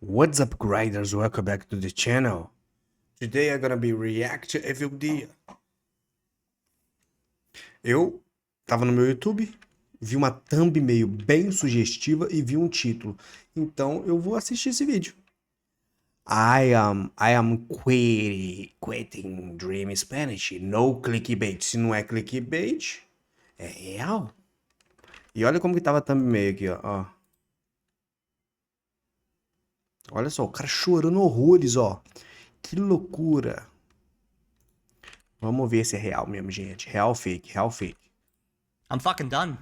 What's up, grinders? Welcome back to the channel. Today I'm gonna be react to Evil Dia. Eu tava no meu YouTube, vi uma thumb meio bem sugestiva e vi um título. Então eu vou assistir esse vídeo. I am quitting Dream Spanish. No clickbait. Se não é clickbait, é real. E olha como que tava a thumb meio aqui, ó. Olha só, o cara chorando horrores, ó. Que loucura. Vamos ver se é real mesmo, gente. Real fake, real fake. I'm fucking done.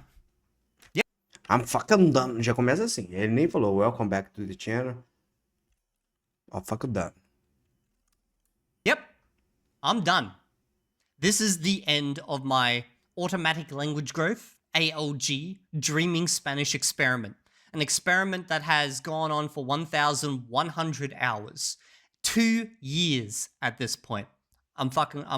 I'm fucking done. Já começa assim. Ele nem falou welcome back to the channel. I'm fucking done. Yep, I'm done. This is the end of my automatic language growth, ALG, Dreaming Spanish experiment. An experiment that has gone on for 1,100 hours. 2 years at this point. I'm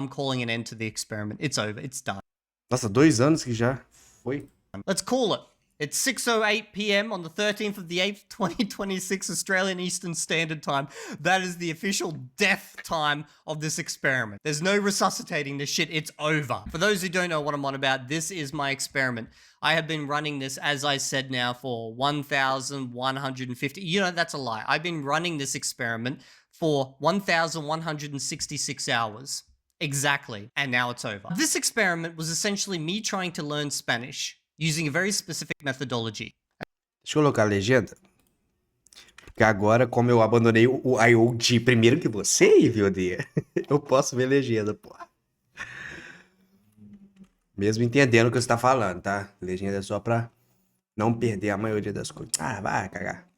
calling an end to the experiment. It's over. It's done. Nossa, 2 anos que já foi. Let's call it. It's 6:08 p.m. on the 13th of the 8th, 2026 Australian Eastern Standard Time. That is the official death time of this experiment. There's no resuscitating this shit. It's over. For those who don't know what I'm on about, this is my experiment. I have been running this, as I said now, for 1,150. You know, that's a lie. I've been running this experiment for 1,166 hours. Exactly. And now it's over. This experiment was essentially me trying to learn Spanish using a very specific methodology. Deixa eu colocar a legenda. Porque agora, como eu abandonei o IoT primeiro que você, viu, Dia? Eu posso ver legenda, pô. Mesmo entendendo o que você tá falando, tá? Legenda é só pra não perder a maioria das coisas. Ah, vai cagar.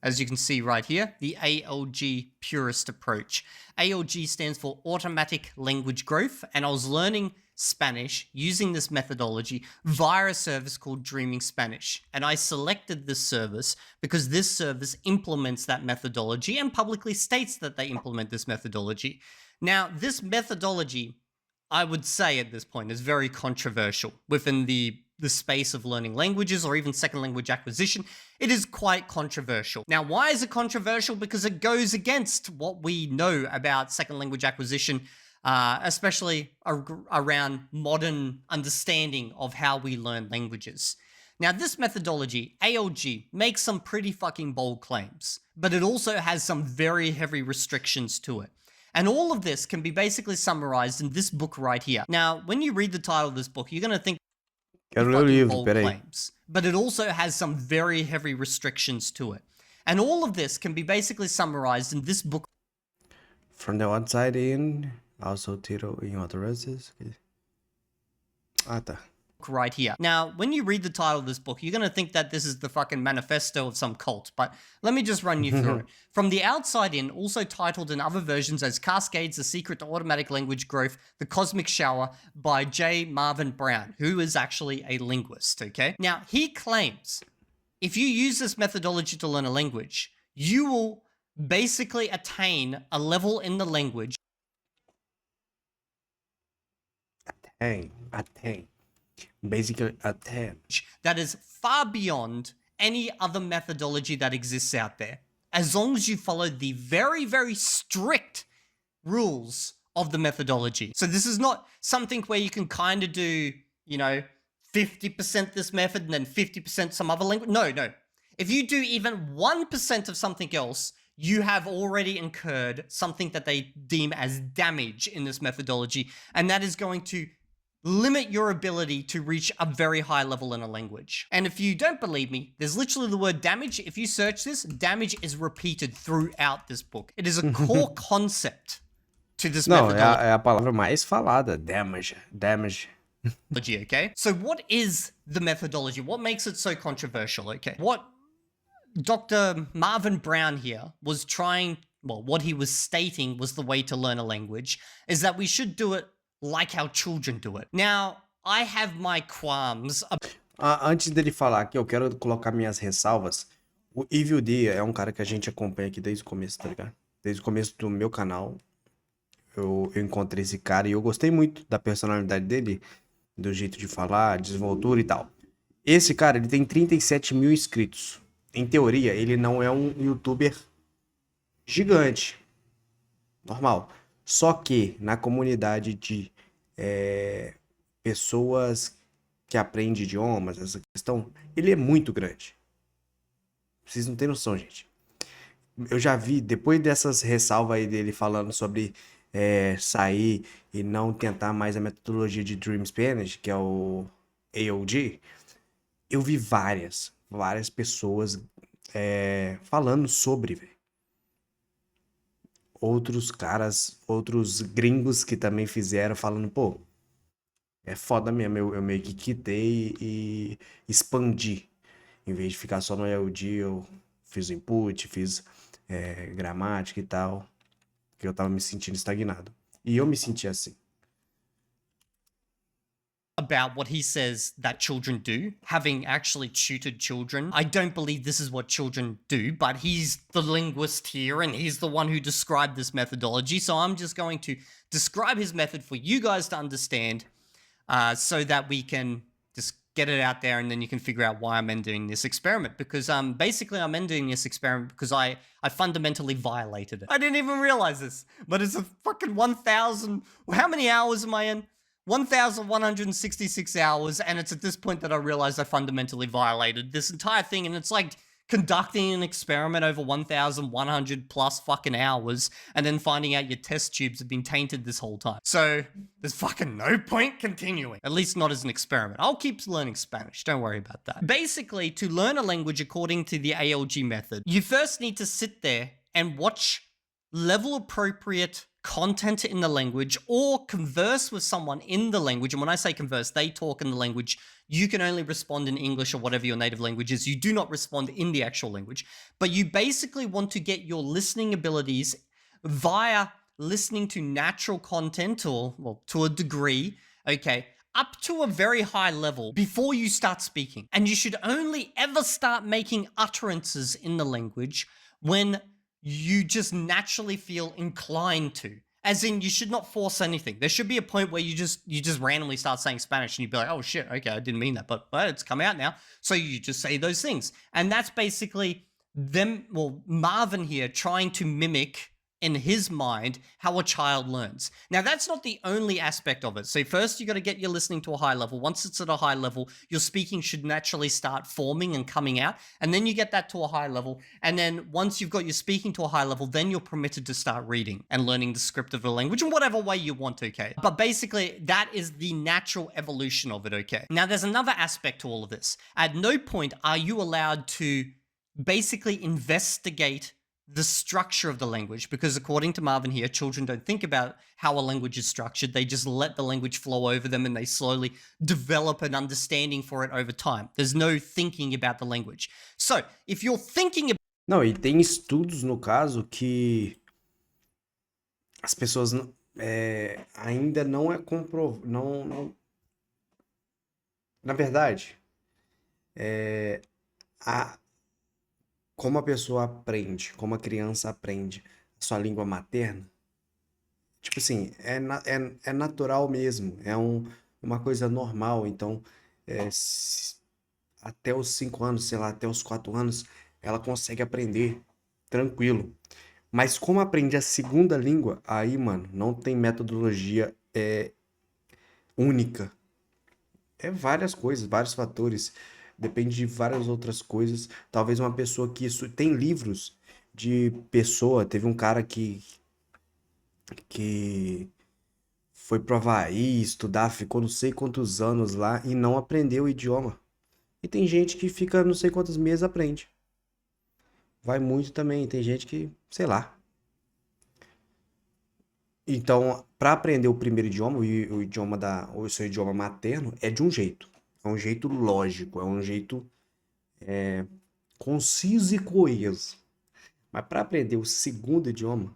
As you can see right here, the ALG purist approach. ALG stands for Automatic Language Growth, and I was learning Spanish using this methodology via a service called Dreaming Spanish. And I selected this service because this service implements that methodology and publicly states that they implement this methodology. Now, this methodology, I would say at this point, is very controversial within the space of learning languages or even second language acquisition. It is quite controversial. Now, why is it controversial? Because it goes against what we know about second language acquisition, especially around modern understanding of how we learn languages. Now, this methodology, ALG, makes some pretty fucking bold claims, but it also has some very heavy restrictions to it. And all of this can be basically summarized in this book right here. Now, when you read the title of this book, you're going to think Quero ler o livro, bold peraí. claims, but it also has some very heavy restrictions to it. And all of this can be basically summarized in this book From the outside in, also title in authorizes. Ah, tá. right here. Now, when you read the title of this book, you're going to think that this is the fucking manifesto of some cult, but let me just run you through it. From the outside in, also titled in other versions as Cascades, The Secret to Automatic Language Growth, The Cosmic Shower by J. Marvin Brown, who is actually a linguist, okay? Now, he claims if you use this methodology to learn a language, you will basically attain a level in the language Attain. Basically, attain. that is far beyond any other methodology that exists out there, as long as you follow the very, very strict rules of the methodology. So this is not something where you can kind of do, 50% this method and then 50% some other language. No. If you do even 1% of something else, you have already incurred something that they deem as damage in this methodology, and that is going to limit your ability to reach a very high level in a language. And if you don't believe me, there's literally the word damage. If you search this, damage is repeated throughout this book. It is a core concept to this Não, methodology. é a palavra mais falada. Damage. Okay? So what is the methodology? What makes it so controversial, okay? What Dr. Marvin Brown here was what he was stating was the way to learn a language is that we should do it like how children do it. Now, I have my qualms. Antes dele falar aqui, eu quero colocar minhas ressalvas. O Evil Dia é um cara que a gente acompanha aqui desde o começo, tá ligado? Desde o começo do meu canal. Eu encontrei esse cara e eu gostei muito da personalidade dele, do jeito de falar, desenvoltura e tal. Esse cara, ele tem 37 mil inscritos. em teoria, ele não é um youtuber gigante, normal. Só que na comunidade de pessoas que aprendem idiomas, essa questão, ele é muito grande. Vocês não têm noção, gente. Eu já vi, depois dessas ressalvas aí dele falando sobre sair e não tentar mais a metodologia de Dream Spanish, que é o AOG, eu vi várias pessoas falando sobre, velho. Outros caras, outros gringos que também fizeram, falando, pô, é foda mesmo, eu meio que quitei e expandi. Em vez de ficar só no AOG, eu fiz o input, fiz gramática e tal, que eu tava me sentindo estagnado. E eu me senti assim. About what he says that children do, having actually tutored children. I don't believe this is what children do, but he's the linguist here and he's the one who described this methodology. So I'm just going to describe his method for you guys to understand so that we can just get it out there and then you can figure out why I'm ending this experiment. Because basically I'm ending this experiment because I fundamentally violated it. I didn't even realize this, but it's a fucking 1,000... How many hours am I in? 1,166 hours, and it's at this point that I realized I fundamentally violated this entire thing, and it's like conducting an experiment over 1,100 plus fucking hours, and then finding out your test tubes have been tainted this whole time. So there's fucking no point continuing, at least not as an experiment. I'll keep learning Spanish, don't worry about that. Basically, to learn a language according to the ALG method, you first need to sit there and watch level appropriate content in the language or converse with someone in the language. And when I say converse, they talk in the language. You can only respond in English or whatever your native language is. You do not respond in the actual language. But you basically want to get your listening abilities via listening to natural content, or, well, to a degree, okay, up to a very high level before you start speaking. And you should only ever start making utterances in the language when you just naturally feel inclined to. As in, you should not force anything. There should be a point where you just randomly start saying Spanish and you'd be like, oh shit, okay, I didn't mean that, but it's come out now. So you just say those things. And that's basically Marvin here trying to mimic in his mind how a child learns. Now, that's not the only aspect of it. So first you got to get your listening to a high level. Once it's at a high level, your speaking should naturally start forming and coming out. And then you get that to a high level. And then once you've got your speaking to a high level, then you're permitted to start reading and learning the script of the language in whatever way you want, okay? But basically, that is the natural evolution of it, okay? Now, there's another aspect to all of this. At no point are you allowed to basically investigate the structure of the language, because according to Marvin here, children don't think about how a language is structured. They just let the language flow over them and they slowly develop an understanding for it over time. There's no thinking about the language. So, if you're thinking about... Não, e tem estudos, no caso, que as pessoas ainda não é comprovado. Na verdade, como a pessoa aprende, como a criança aprende a sua língua materna, tipo assim, é natural mesmo, uma coisa normal. Então, até os 5 anos, sei lá, até os 4 anos, ela consegue aprender tranquilo. Mas como aprende a segunda língua, aí, mano, não tem metodologia única. É várias coisas, vários fatores. Depende de várias outras coisas. Talvez uma pessoa que... Tem livros de pessoa... Teve um cara que foi pro Havaí estudar, ficou não sei quantos anos lá e não aprendeu o idioma. E tem gente que fica não sei quantos meses e aprende. Vai muito também. Tem gente que, sei lá. Então, para aprender o primeiro idioma, o seu idioma materno, é de um jeito. É um jeito lógico, é um jeito conciso e coeso. Mas para aprender o segundo idioma,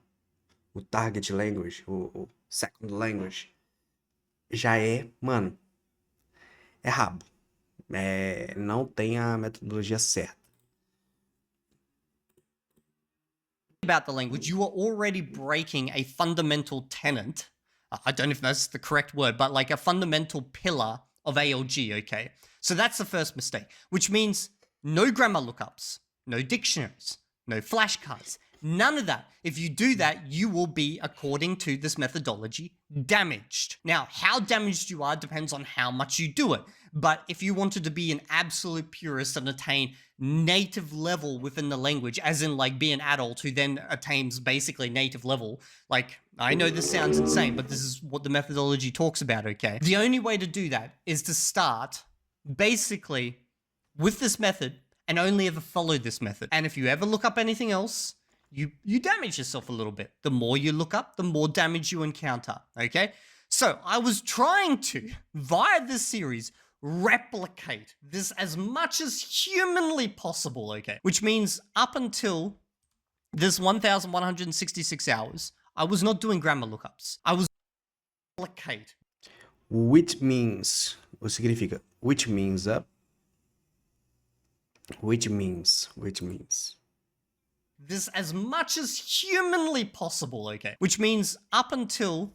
o target language, o second language, já mano, é rabo. Não tem a metodologia certa. About the language, you are already breaking a fundamental tenet. I don't know if that's the correct word, but like a fundamental pillar of ALG, okay? So that's the first mistake, which means no grammar lookups, no dictionaries, no flashcards, none of that. If you do that, you will be, according to this methodology, damaged. Now, how damaged you are depends on how much you do it. But if you wanted to be an absolute purist and attain native level within the language, as in like be an adult who then attains basically native level, like I know this sounds insane, but this is what the methodology talks about, okay? The only way to do that is to start basically with this method and only ever follow this method. And if you ever look up anything else, you damage yourself a little bit. The more you look up, the more damage you encounter, okay? So I was trying to, via this series, replicate this as much as humanly possible, okay? Which means up until this 1,166 hours, I was not doing grammar lookups. I was replicate. Which means, o significa, which means, which means. This as much as humanly possible, okay? Which means up until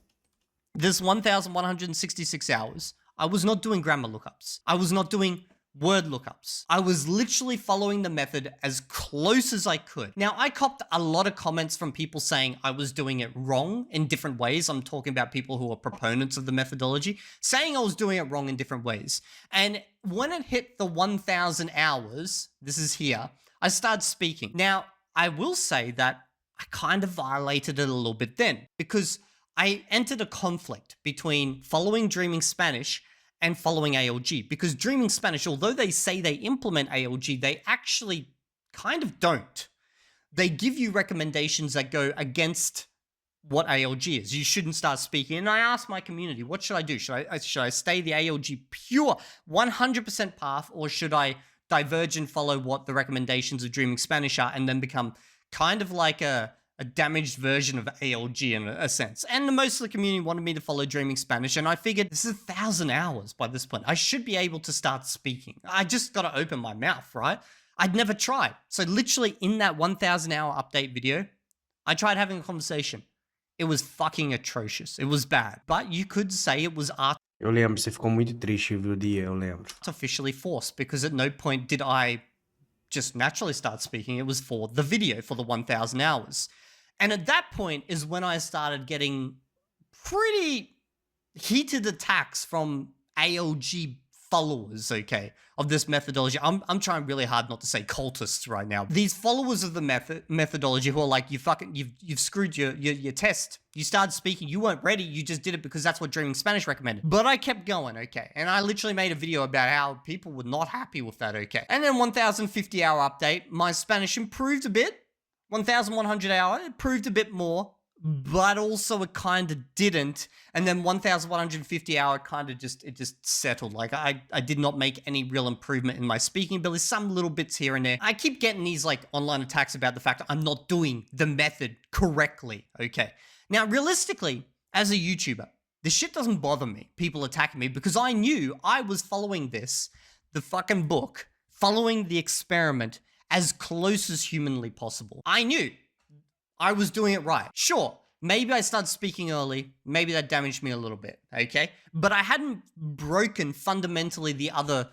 this 1,166 hours, I was not doing grammar lookups. I was not doing word lookups. I was literally following the method as close as I could. Now, I copped a lot of comments from people saying I was doing it wrong in different ways. I'm talking about people who are proponents of the methodology, saying I was doing it wrong in different ways. And when it hit the 1,000 hours, this is here, I started speaking. Now, I will say that I kind of violated it a little bit then, because I entered a conflict between following Dreaming Spanish and following ALG, because Dreaming Spanish, although they say they implement ALG, they actually kind of don't. They give you recommendations that go against what ALG is. You shouldn't start speaking. And I asked my community, what should I do? Should I stay the ALG pure 100% path, or should I diverge and follow what the recommendations of Dreaming Spanish are and then become kind of like a damaged version of ALG in a sense? And most of the community wanted me to follow Dreaming Spanish, and I figured this is 1,000 hours by this point. I should be able to start speaking. I just got to open my mouth, right? I'd never tried. So literally in that 1,000 hour update video, I tried having a conversation. It was fucking atrocious. It was bad. But you could say it was Eu lembro, você ficou muito triste, viu, dia, eu lembro. artificially forced, because at no point did I just naturally start speaking. It was for the video, for the 1,000 hours. And at that point is when I started getting pretty heated attacks from ALG followers, okay, of this methodology. I'm trying really hard not to say cultists right now. These followers of the methodology who are like, you've screwed your test. You started speaking, you weren't ready, you just did it because that's what Dreaming Spanish recommended. But I kept going, okay, and I literally made a video about how people were not happy with that, okay. And then 1,050 hour update, my Spanish improved a bit. 1,100 hour, it proved a bit more, but also it kind of didn't. And then 1,150 hour kind of just settled. Like I did not make any real improvement in my speaking ability, some little bits here and there. I keep getting these like online attacks about the fact that I'm not doing the method correctly, okay? Now, realistically, as a YouTuber, this shit doesn't bother me, people attacking me, because I knew I was following this, the fucking book, following the experiment as close as humanly possible. I knew I was doing it right. Sure, maybe I started speaking early. Maybe that damaged me a little bit, okay? But I hadn't broken fundamentally the other,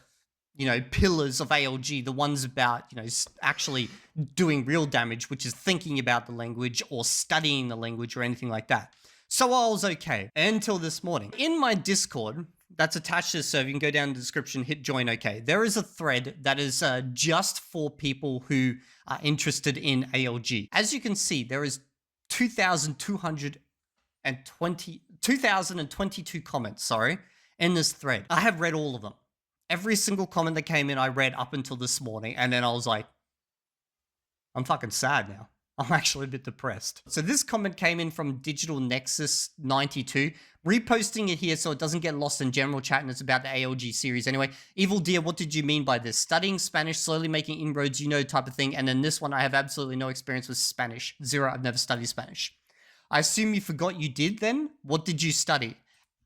pillars of ALG, the ones about, actually doing real damage, which is thinking about the language or studying the language or anything like that. So I was okay until this morning. In my Discord, that's attached to this server, you can go down in the description, hit join, okay. There is a thread that is just for people who are interested in ALG. As you can see, there is 2,022 comments, in this thread. I have read all of them. Every single comment that came in, I read up until this morning, and then I was like, I'm fucking sad now. I'm actually a bit depressed. So this comment came in from Digital Nexus 92, reposting it here so it doesn't get lost in general chat, and it's about the ALG series. Anyway, Evil Deer, what did you mean by this? Studying Spanish, slowly making inroads, type of thing. And then this one, I have absolutely no experience with Spanish. Zero, I've never studied Spanish. I assume you forgot you did then? What did you study?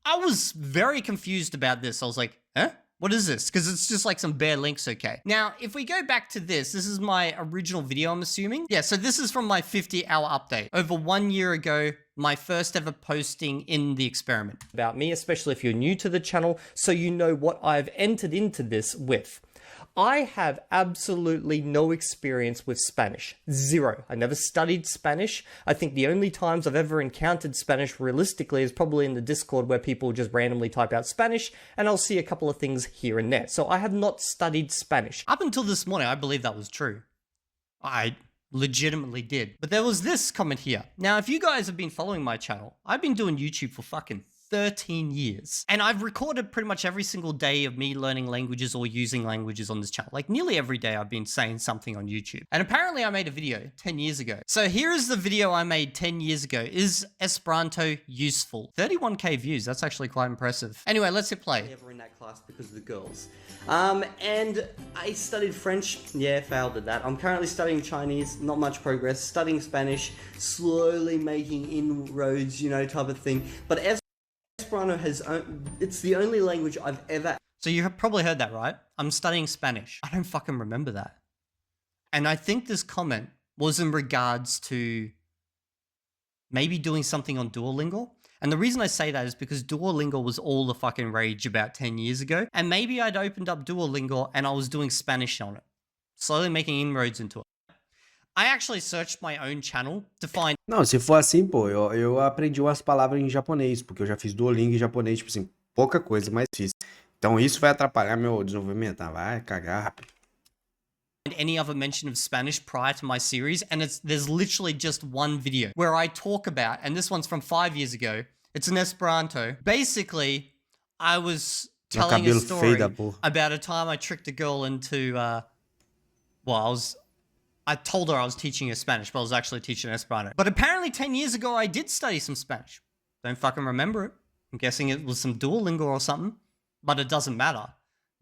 I was very confused about this. I was like, huh? What is this? Because it's just like some bare links, okay. Now, if we go back to this is my original video, I'm assuming. Yeah, so this is from my 50-hour update. Over 1 year ago, my first ever posting in the experiment. About me, especially if you're new to the channel, so you know what I've entered into this with. I have absolutely no experience with Spanish. Zero. I never studied Spanish. I think the only times I've ever encountered Spanish realistically is probably in the Discord where people just randomly type out Spanish and I'll see a couple of things here and there. So I have not studied Spanish. Up until this morning, I believe that was true. I legitimately did. But there was this comment here. Now, if you guys have been following my channel, I've been doing YouTube for fucking 13 years. And I've recorded pretty much every single day of me learning languages or using languages on this channel. Like nearly every day I've been saying something on YouTube. And apparently I made a video 10 years ago. So here is the video I made 10 years ago. Is Esperanto useful? 31k views. That's actually quite impressive. Anyway, let's hit play. Ever in that class because of the girls. And I studied French. Yeah, failed at that. I'm currently studying Chinese. Not much progress. Studying Spanish. Slowly making inroads, you know, type of thing. But Esperanto it's the only language I've ever... So you have probably heard that, right? I'm studying Spanish. I don't fucking remember that. And I think this comment was in regards to maybe doing something on Duolingo. And the reason I say that is because Duolingo was all the fucking rage about 10 years ago. And maybe I'd opened up Duolingo and I was doing Spanish on it. Slowly making inroads into it. I actually searched my own channel to find... Não, se for assim, pô, eu aprendi umas palavras em japonês, porque eu já fiz Duolingo em japonês, tipo assim, pouca coisa, mas fiz. Então isso vai atrapalhar meu desenvolvimento, tá? Vai cagar rápido. Any other mention of Spanish prior to my series, and there's literally just one video where I talk about, and this one's from 5 years ago, it's in Esperanto. Basically, I was telling a story about a time I tricked a girl into, I told her I was teaching her Spanish, but I was actually teaching Esperanto. But apparently 10 years ago, I did study some Spanish. Don't fucking remember it. I'm guessing it was some Duolingo or something, but it doesn't matter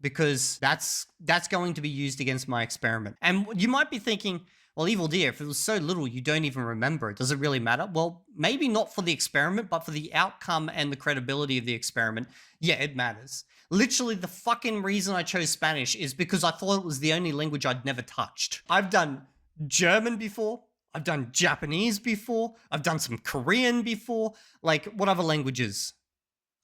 because that's going to be used against my experiment. And you might be thinking, well, Evil Deer, if it was so little, you don't even remember it. Does it really matter? Well, maybe not for the experiment, but for the outcome and the credibility of the experiment, yeah, it matters. Literally, the fucking reason I chose Spanish is because I thought it was the only language I'd never touched. I've done German before. I've done Japanese before. I've done some Korean before. Like, what other languages?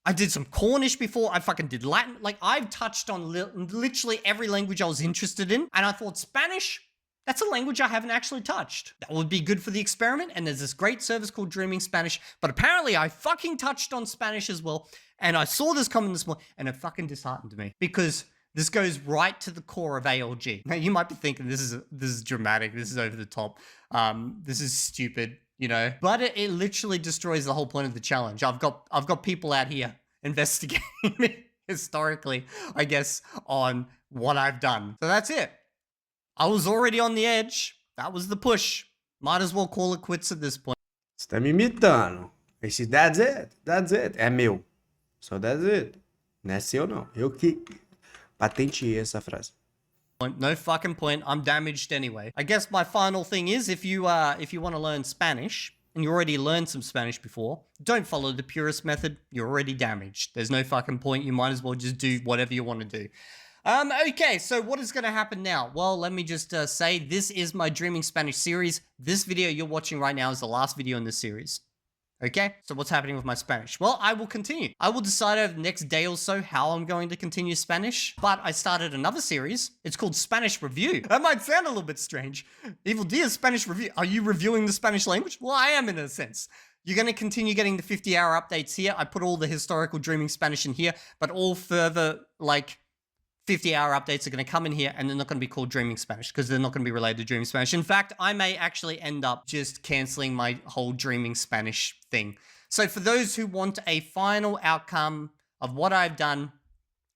I did some Cornish before. I fucking did Latin. Like, I've touched on literally every language I was interested in. And I thought Spanish, that's a language I haven't actually touched. That would be good for the experiment. And there's this great service called Dreaming Spanish. But apparently I fucking touched on Spanish as well. And I saw this comment this morning and it fucking disheartened me because this goes right to the core of ALG. Now you might be thinking this is dramatic, this is over the top, this is stupid, you know. But it literally destroys the whole point of the challenge. I've got people out here investigating me historically, I guess, on what I've done. So that's it. I was already on the edge. That was the push. Might as well call it quits at this point. Você tá me imitando. That's it. That's it. É meu. So that's it. Não é seu, não. Eu que patenteei essa frase. No fucking point. I'm damaged anyway. I guess my final thing is if you want to learn Spanish and you already learned some Spanish before, don't follow the purist method. You're already damaged. There's no fucking point. You might as well just do whatever you want to do. Okay, so what is going to happen now? Well, let me just say this is my Dreaming Spanish series. This video you're watching right now is the last video in this series. Okay, so what's happening with my Spanish? Well, I will continue. I will decide over the next day or so how I'm going to continue Spanish, but I started another series. It's called Spanish Review. That might sound a little bit strange. Evil Deer, Spanish Review. Are you reviewing the Spanish language? Well, I am in a sense. You're going to continue getting the 50-hour updates here. I put all the historical Dreaming Spanish in here, but all further, like, 50-hour updates are going to come in here and they're not going to be called Dreaming Spanish because they're not going to be related to Dreaming Spanish. In fact, I may actually end up just canceling my whole Dreaming Spanish thing. So for those who want a final outcome of what I've done,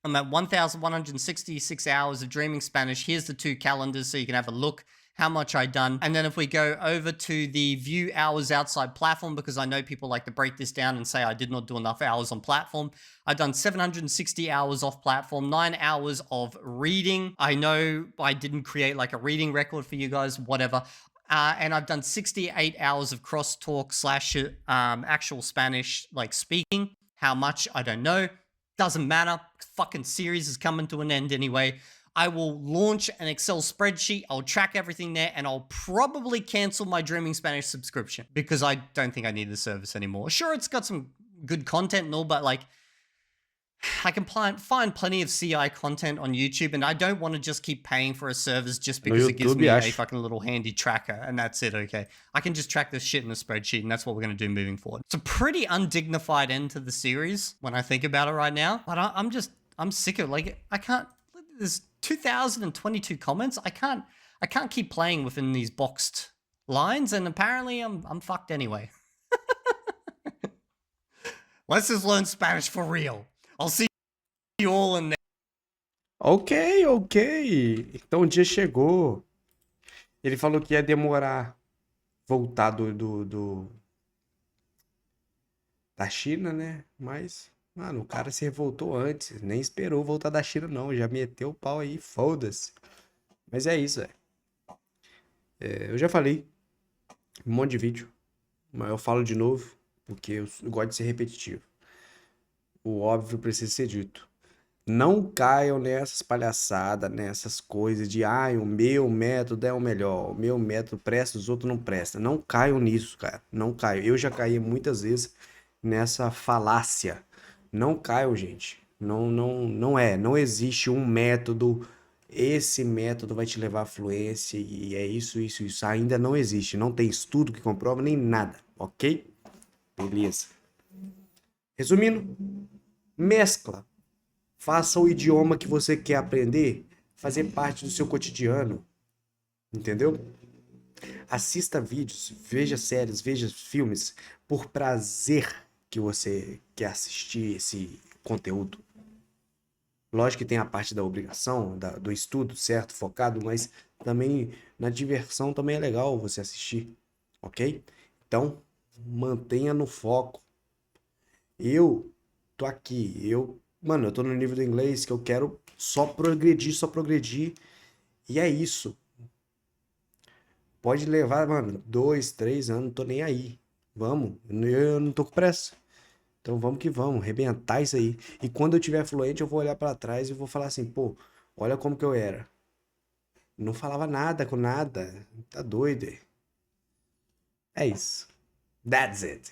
I'm at 1,166 hours of Dreaming Spanish. Here's the 2 calendars so you can have a look how much I've done. And then if we go over to the view hours outside platform, because I know people like to break this down and say I did not do enough hours on platform. I've done 760 hours off platform, 9 hours of reading. I know I didn't create like a reading record for you guys, whatever. And I've done 68 hours of crosstalk / actual Spanish, like speaking. How much, I don't know. Doesn't matter. Fucking series is coming to an end anyway. I will launch an Excel spreadsheet. I'll track everything there and I'll probably cancel my Dreaming Spanish subscription because I don't think I need the service anymore. Sure, it's got some good content and all, but like, I can find plenty of CI content on YouTube, and I don't want to just keep paying for a service just No because it gives YouTube, me a acho. fucking little handy tracker, and that's it, okay? I can just track this shit in a spreadsheet, and that's what we're going to do moving forward. It's a pretty undignified end to the series when I think about it right now, but I'm sick of it. Like, I can't, there's 2022 comments. I can't keep playing within these boxed lines, and apparently I'm fucked anyway. Let's just learn Spanish for real. I'll see you all in. Ok, ok. Então o dia chegou. Ele falou que ia demorar voltar da China, né? Mas, mano, o cara se revoltou antes. Nem esperou voltar da China, não. Já meteu o pau aí, foda-se. Mas é isso, velho. Eu já falei um monte de vídeo. Mas eu falo de novo, porque eu gosto de ser repetitivo. O óbvio precisa ser dito. Não caiam nessas palhaçadas, nessas coisas de o meu método é o melhor, o meu método presta, os outros não prestam. Não caiam nisso, cara. Não caiam. Eu já caí muitas vezes nessa falácia. Não caiam, gente. Não existe um método. Esse método vai te levar à fluência e é isso, isso, isso. Ainda não existe. Não tem estudo que comprova nem nada, ok? Beleza. Resumindo, mescla. Faça o idioma que você quer aprender fazer parte do seu cotidiano, entendeu? Assista vídeos, veja séries, veja filmes por prazer que você quer assistir esse conteúdo. Lógico que tem a parte da obrigação, do estudo, certo, focado, mas também na diversão também é legal você assistir, ok? Então, mantenha no foco. Eu tô aqui, mano, eu tô no nível do inglês que eu quero só progredir, só progredir. E é isso. Pode levar, mano, 2, 3 anos, não tô nem aí. Vamos, eu não tô com pressa. Então vamos que vamos, arrebentar isso aí. E quando eu tiver fluente, eu vou olhar pra trás e vou falar assim, pô, olha como que eu era. Não falava nada com nada. Tá doido. É isso. That's it.